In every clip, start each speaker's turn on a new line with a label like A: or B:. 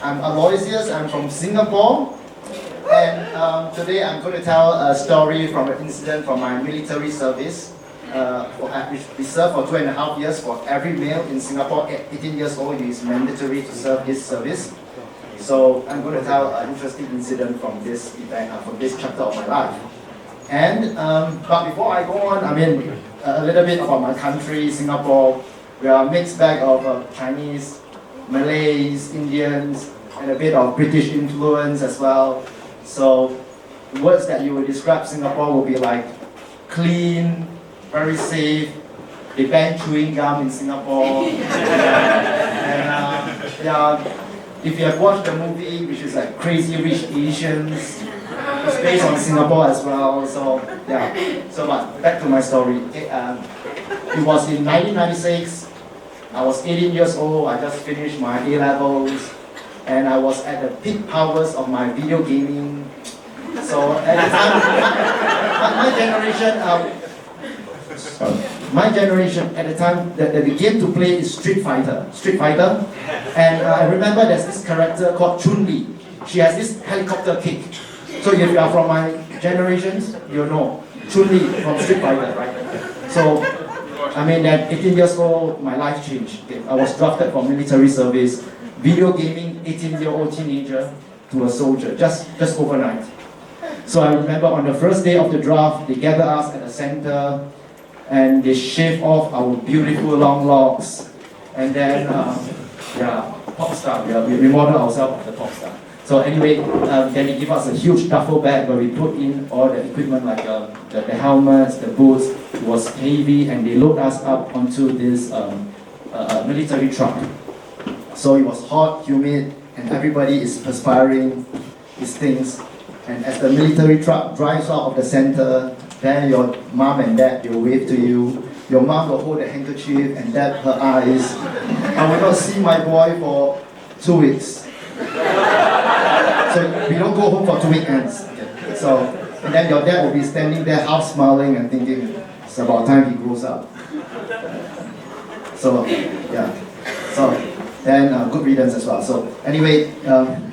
A: I'm Aloisius, I'm from Singapore, and today I'm going to tell a story from an incident from my military service. We served for 2.5 years. For every male in Singapore at 18 years old, it is mandatory to serve this service. So I'm going to tell an interesting incident from this event, from this chapter of my life. And but before I go on, a little bit about my country, Singapore. We are a mixed bag of Chinese, Malays, Indians, and a bit of British influence as well. So words that you would describe Singapore will be like clean, very safe. They ban chewing gum in Singapore. If you have watched the movie, which is like Crazy Rich Asians, it's based on Singapore as well. So but back to my story. It was in 1996. I was 18 years old. I just finished my A-levels, and I was at the peak powers of my video gaming. So at the time, my generation at the time, the game to play is Street Fighter. And I remember there's this character called Chun-Li. She has this helicopter kick. So if you are from my generations, you know Chun-Li from Street Fighter, right? So, at 18 years old, my life changed. Okay? I was drafted for military service, video gaming, 18-year-old teenager to a soldier, just overnight. So I remember on the first day of the draft, they gathered us at the center, and they shaved off our beautiful long locks, and then pop star. We model ourselves as the pop star. So anyway, then they give us a huge duffel bag where we put in all the equipment like the helmets, the boots. It was heavy, and they load us up onto this military truck. So it was hot, humid, and everybody is perspiring, it stinks. And as the military truck drives out of the center, then your mom and dad will wave to you. Your mom will hold a handkerchief and dab her eyes. I will not see my boy for 2 weeks. So we don't go home for 2 weekends. So, and then your dad will be standing there half smiling and thinking, it's about time he grows up. So, then good riddance as well. So anyway,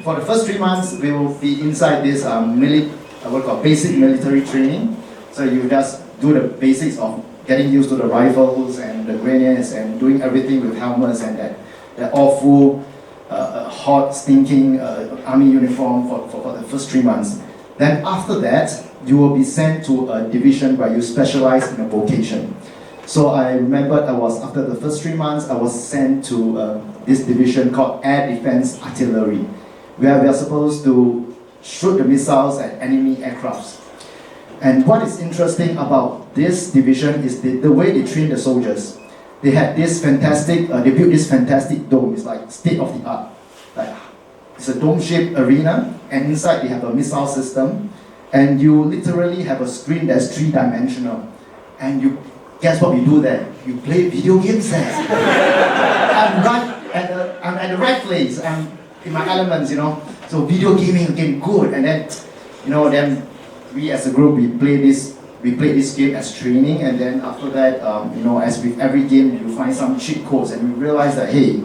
A: for the first 3 months, we will be inside this what called basic military training. So you just do the basics of getting used to the rifles and the grenades and doing everything with helmets and that awful, hot, stinking army uniform for the first 3 months. Then after that, you will be sent to a division where you specialize in a vocation. So I remember after the first 3 months, I was sent to this division called Air Defense Artillery, where we are supposed to shoot the missiles at enemy aircrafts. And what is interesting about this division is the way they train the soldiers. They had this fantastic, they built this fantastic dome. It's like state of the art. Like, it's a dome-shaped arena, and inside they have a missile system. And you literally have a screen that's 3-dimensional. And guess what we do there? You play video games there. I'm at the right place. I'm in my elements, So video gaming again, good. And then, then we as a group, we played this game as training, and then after that, as with every game, you find some cheat codes, and we realize that hey,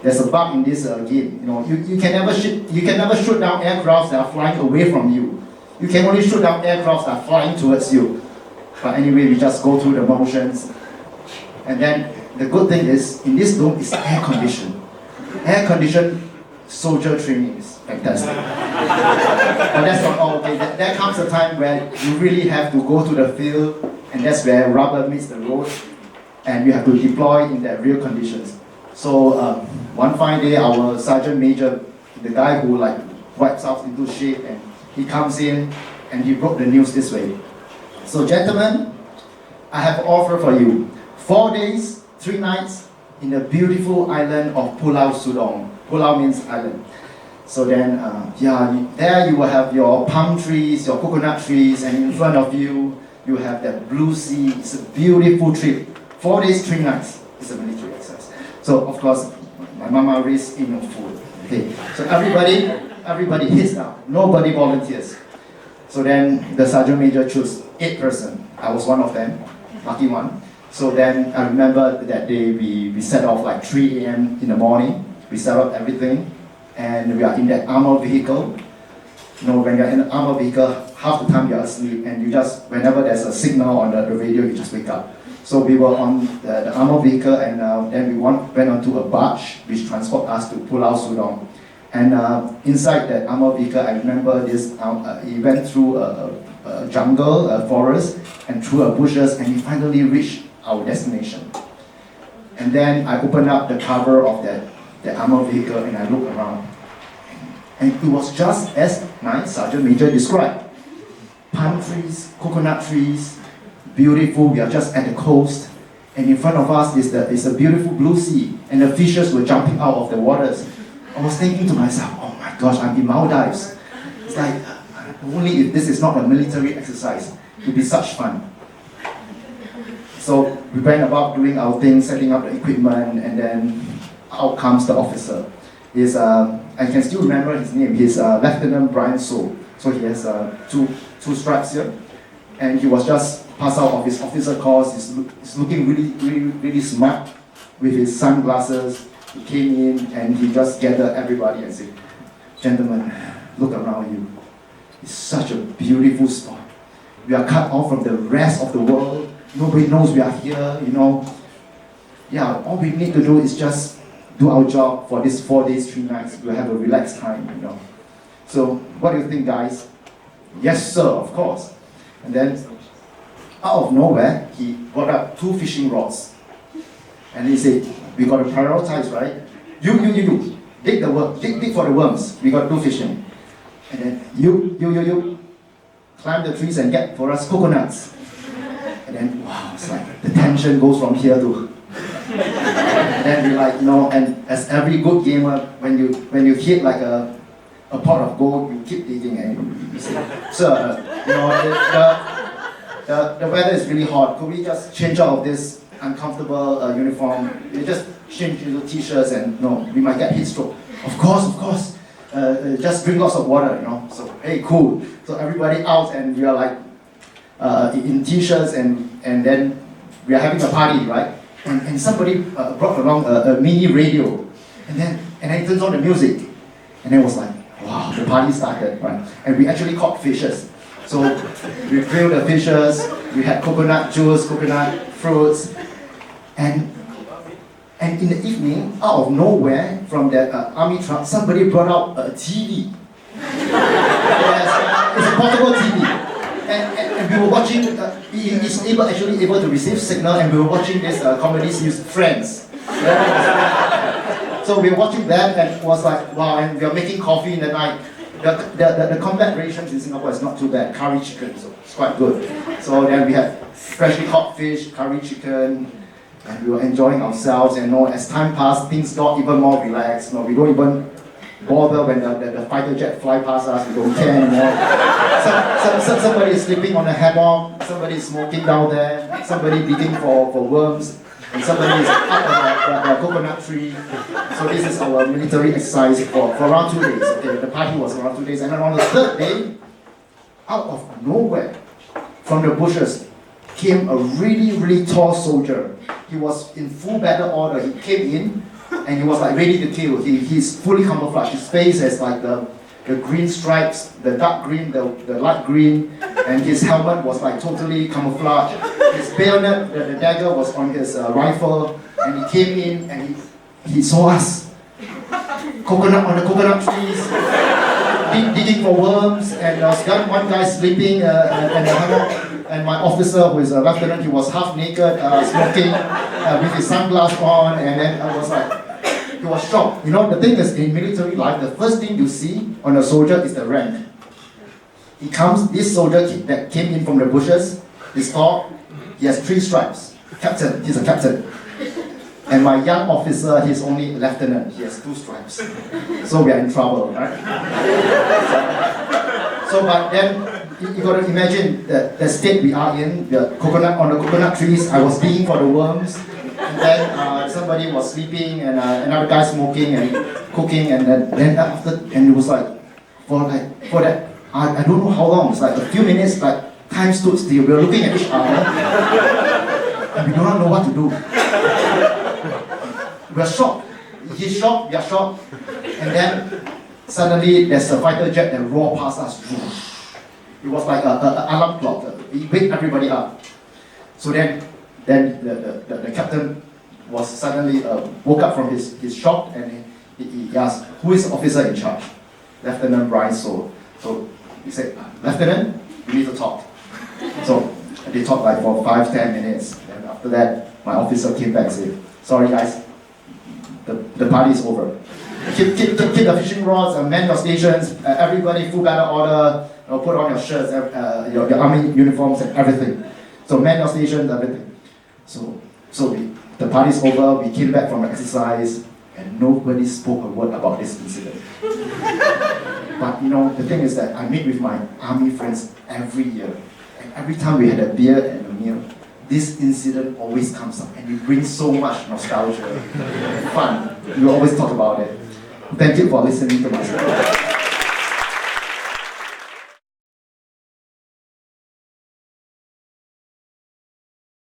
A: there's a bug in this game. You can never shoot down aircrafts that are flying away from you. You can only shoot down aircrafts that are flying towards you. But anyway, we just go through the motions, and then the good thing is in this dome is air conditioned. Air conditioned soldier training is fantastic. But that's not all. Okay, there comes a time where you really have to go to the field, and that's where rubber meets the road, and you have to deploy in the real conditions. So one fine day, our sergeant major, the guy who wipes out into shape, and he comes in and he broke the news this way. So gentlemen, I have an offer for you. 4 days, 3 nights in the beautiful island of Pulau Sudong. Pulau means island. So then, there you will have your palm trees, your coconut trees, and in front of you, you have that blue sea. It's a beautiful trip. 4 days, 3 nights. It's a military exercise. So of course, my mama raised in food. Okay. So everybody hits down. Nobody volunteers. So then the sergeant major chose 8 person. I was one of them, lucky one. So then I remember that day we set off like 3 a.m. in the morning. We set up everything. and we are in that armored vehicle. When you're in an armored vehicle, half the time you're asleep, and you just, whenever there's a signal on the radio, you just wake up. So we were on the armored vehicle, and then we went onto a barge which transport us to Pulau Sudong. And inside that armored vehicle, I remember this, he went through a jungle, a forest, and through bushes, and he finally reached our destination. And then I opened up the cover of the armored vehicle, and I looked around. And it was just as my Sergeant Major described. Palm trees, coconut trees, beautiful. We are just at the coast, and in front of us is a beautiful blue sea, and the fishes were jumping out of the waters. I was thinking to myself, oh my gosh, I'm in Maldives. It's like, only if this is not a military exercise, it would be such fun. So we went about doing our thing, setting up the equipment, and then out comes the officer. I can still remember his name. He's Lieutenant Brian So. So he has two stripes here, and he was just passed out of his officer course. He's looking really smart with his sunglasses. He came in and he just gathered everybody and said, "Gentlemen, look around you. It's such a beautiful spot. We are cut off from the rest of the world. Nobody knows we are here, Yeah, all we need to do is just do our job for these 4 days, 3 nights. We'll have a relaxed time, So, what do you think, guys?" "Yes, sir, of course." And then, out of nowhere, he brought up 2 fishing rods. And he said, "We got to prioritize, right? You. Dig for the worms. We got to do fishing. And then you. Climb the trees and get for us coconuts." And then, wow, it's like the tension goes from here to... And then we and as every good gamer, when you hit like a pot of gold, you keep digging and you say, "Sir, the weather is really hot. Could we just change out of this uncomfortable uniform? We just change into t-shirts and we might get heat stroke." Of course. Just drink lots of water, So, hey, cool. So everybody out, and we are like in t-shirts, and then we are having a party, right? And somebody brought along a mini radio, and then it turns on the music, and then it was like, wow, the party started, right? And we actually caught fishes. So we grilled the fishes, we had coconut juice, coconut fruits, and in the evening, out of nowhere, from that army truck, somebody brought out a TV. Yes, it's a portable TV. And we were watching, he's actually able to receive signal, and we were watching this comedy series, Friends. So we were watching that, and it was like, wow, and we are making coffee in the night. The combat rations in Singapore is not too bad, curry chicken, so it's quite good. So then we had freshly caught fish, curry chicken, and we were enjoying ourselves, and as time passed, things got even more relaxed. We don't even bother when the fighter jet fly past us, we don't care anymore. Somebody is sleeping on a hammock, somebody is smoking down there, somebody digging for worms, and somebody is up on the coconut tree. So this is our military exercise for around 2 days. Okay, the party was around 2 days, and then on the 3rd day, out of nowhere, from the bushes, came a really tall soldier. He was in full battle order. He came in, and he was like ready to kill. He's fully camouflaged. His face has like the green stripes, the dark green, the light green, and his helmet was like totally camouflaged. His bayonet, the dagger was on his rifle, and he came in and he saw us. On the coconut trees, digging for worms, and there was one guy sleeping in the hammock. And my officer, who is a lieutenant, he was half naked, smoking, with his sunglasses on, and then I was like, he was shocked. The thing is, in military life, the first thing you see on a soldier is the rank. This soldier that came in from the bushes, is tall, he has 3 stripes. Captain, he's a captain. And my young officer, he's only a lieutenant, he has 2 stripes. So we are in trouble, right? So but then, you got to imagine the state we are in, on the coconut trees. I was digging for the worms, and then somebody was sleeping, and another guy smoking and cooking, and then after, and it was like, for that, I don't know how long, it's like a few minutes, like time stood still. We were looking at each other, and we do not know what to do. We are shocked. He's shocked, we are shocked, and then Suddenly, there's a fighter jet that roared past us. It was like an alarm clock. It wake everybody up. So then the captain was suddenly woke up from his shock, and he asked, who is the officer in charge? Lieutenant Brian So he said, Lieutenant, we need to talk. So they talked like for 5-10 minutes. And after that, my officer came back and said, sorry guys, the party is over. Keep the fishing rods, man your stations, everybody full battle order, put on your shirts, your army uniforms and everything. So man your stations, everything. So the party's over, we came back from the exercise, and nobody spoke a word about this incident. But the thing is that I meet with my army friends every year, and every time we had a beer and a meal, this incident always comes up, and it brings so much nostalgia and fun. We always talk about it. Thank you for listening to my story.